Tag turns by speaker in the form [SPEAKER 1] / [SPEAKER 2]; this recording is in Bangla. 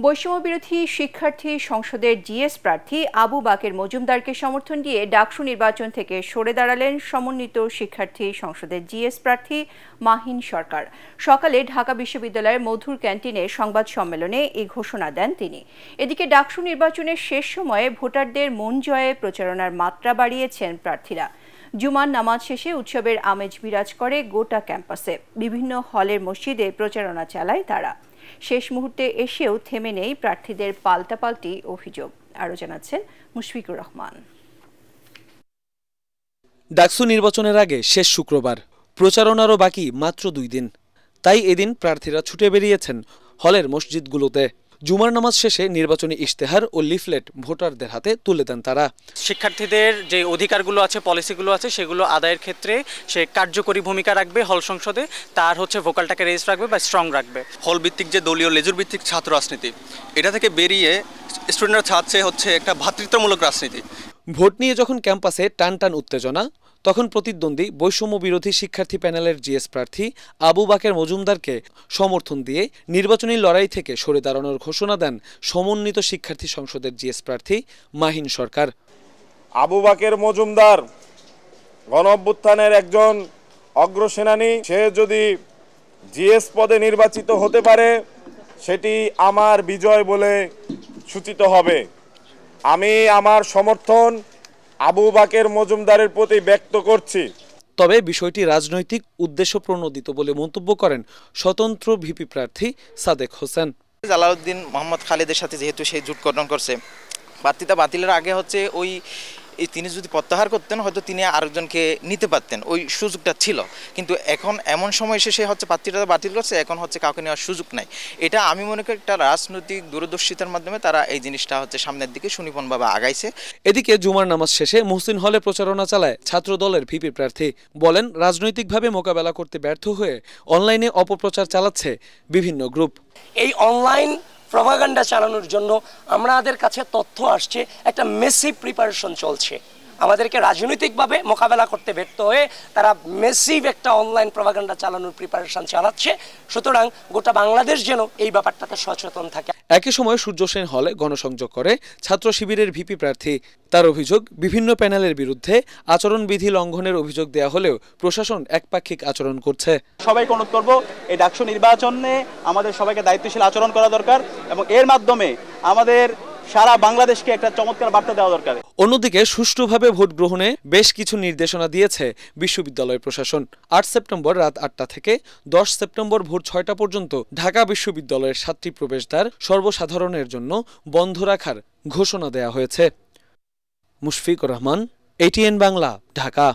[SPEAKER 1] বৈষম্যবিরোধী শিক্ষার্থী সংসদের জিএস প্রার্থী আবু বাকের মজুমদারকে সমর্থন দিয়ে ডাকসু নির্বাচন থেকে সরে দাঁড়ালেন সমন্বিত শিক্ষার্থী সংসদের জিএস প্রার্থী মাহিন সরকার। সকালে ঢাকা বিশ্ববিদ্যালয়ের মধুর ক্যান্টিনে সংবাদ সম্মেলনে এই ঘোষণা দেন তিনি। এদিকে ডাকসু নির্বাচনের শেষ সময়ে ভোটারদের মন জয়ে প্রচারণার মাত্রা বাড়িয়েছেন প্রার্থীরা। জুমার নামাজ শেষে উৎসবের আমেজ বিরাজ করে গোটা ক্যাম্পাসে। বিভিন্ন হলের মসজিদে প্রচারণা চালায় তারা। শেষ মুহূর্তে এসেও থেমে নেই প্রার্থীদের পাল্টাপাল্টি অভিযোগ। আরও জানাচ্ছেন মুশফিকুর রহমান।
[SPEAKER 2] ডাকসু নির্বাচনের আগে শেষ শুক্রবার, প্রচারণারও বাকি মাত্র 2 দিন। তাই এদিন প্রার্থীরা ছুটে বেরিয়েছেন হলের মসজিদগুলোতে। জুমার নামাজ শেষে নির্বাচনী ইশতেহার ও লিফলেট ভোটারদের হাতে তুলে দেন তারা।
[SPEAKER 3] শিক্ষার্থীদের যে অধিকারগুলো আছে, পলিসিগুলো আছে, সেগুলো আদায়ের ক্ষেত্রে সে কার্যকরী ভূমিকা রাখবে হল সংসদে, তার ভোকালটাকে রেজ রাখবে বা স্ট্রং রাখবে।
[SPEAKER 4] হল ভিত্তিক যে দলীয় লেজুর ভিত্তিক ছাত্র রাজনীতি, এটা থেকে বেরিয়ে স্টুডেন্টরা চাচ্ছে একটা ভ্রাতৃত্বমূলক রাজনীতি।
[SPEAKER 2] ভোট নিয়ে যখন ক্যাম্পাসে টান টান উত্তেজনা, তখন প্রতিদ্বন্দ্বী বৈষম্য বিরোধী শিক্ষার্থী প্যানেলের জিএস প্রার্থী আবু বাকের মজুমদারকে সমর্থন দিয়ে নির্বাচনী লড়াই থেকে সরে দাঁড়ানোর ঘোষণা দেন সমন্বিত শিক্ষার্থী সংসদের জিএস প্রার্থী মাহিন সরকার।
[SPEAKER 5] আবু বাকের মজুমদার গণঅভ্যুত্থানের একজন অগ্রসেনানী, সে যদি জিএস পদে নির্বাচিত হতে পারে সেটি আমার বিজয় বলে সূচিত হবে। আমি আমার সমর্থন আবু বাকের মজুমদারের প্রতি ব্যক্ত করছি।
[SPEAKER 2] তবে বিষয়টি রাজনৈতিক উদ্দেশ্য প্রণোদিত বলে মন্তব্য করেন স্বতন্ত্র ভিপি প্রার্থী সাদেক হোসেন।
[SPEAKER 6] জালালউদ্দিন মোহাম্মদ খালেদের সাথে যেহেতু সেই জোট গঠন করছে, প্রার্থিতা বাতিলের আগে তিনি যদি প্রত্যাহার করতেন হয়তো তিনি আরেকজনকে নিতে পারতেন, ওই সুযোগটা ছিল। কিন্তু এখন এমন সময় এসে সে প্রার্থীটা বাতিল করছে, এখন কাউকে নেওয়ার সুযোগ নাই। এটা আমি মনে করি একটা রাজনৈতিক দূরদর্শিতার মাধ্যমে তারা এই জিনিসটা সামনের দিকে সুনিপুণভাবে আগাইছে।
[SPEAKER 2] এদিকে জুমার নামাজ শেষে মুহসিন হলে প্রচারণা চালায় ছাত্র দলের ভিপি প্রার্থী। বলেন, রাজনৈতিকভাবে মোকাবেলা করতে ব্যর্থ হয়ে অনলাইনে অপপ্রচার চালাচ্ছে বিভিন্ন গ্রুপ।
[SPEAKER 7] এই অনলাইন প্রপাগান্ডা চালানোর জন্য আমাদের কাছে তথ্য আসছে, একটা মেসিভ প্রিপারেশন চলছে। আমাদেরকে রাজনৈতিকভাবে মোকাবেলা করতে ব্যর্থ হয়ে তারা মেসিভ একটা অনলাইন প্রপাগান্ডা চালানোর প্রিপারেশন চালাচ্ছে। সুতরাং গোটা বাংলাদেশ যেন এই ব্যাপারটাতে সচেতন থাকে।
[SPEAKER 2] একই সময় সূর্য সেন হলে গণসংযোগ করে ছাত্র শিবিরের ভিপি প্রার্থী। তার অভিযোগ, বিভিন্ন প্যানেলের বিরুদ্ধে আচরণবিধি লঙ্ঘনের অভিযোগ দেয়া হলেও প্রশাসন একপাক্ষিক আচরণ করছে।
[SPEAKER 8] সবাইকে অনুরোধ করব, এই ডাকসু নির্বাচনে আমাদের সবাইকে দায়িত্বশীল আচরণ করা দরকার এবং এর মাধ্যমে আমাদের সারা বাংলাদেশকে একটা চমৎকার বার্তা দেওয়া দরকার।
[SPEAKER 2] অন্যদিকে সুষ্ঠুভাবে ভোট গ্রহণে বেশ কিছু নির্দেশনা দিয়েছে বিশ্ববিদ্যালয় প্রশাসন। 8 সেপ্টেম্বর রাত 8টা থেকে 10 সেপ্টেম্বর ভোর 6টা পর্যন্ত ঢাকা বিশ্ববিদ্যালয়ের 7টি প্রবেশদ্বার সর্বসাধারণের জন্য বন্ধ রাখার ঘোষণা দেয়া হয়েছে। মুশফিকুর রহমান, ATN বাংলা, ঢাকা।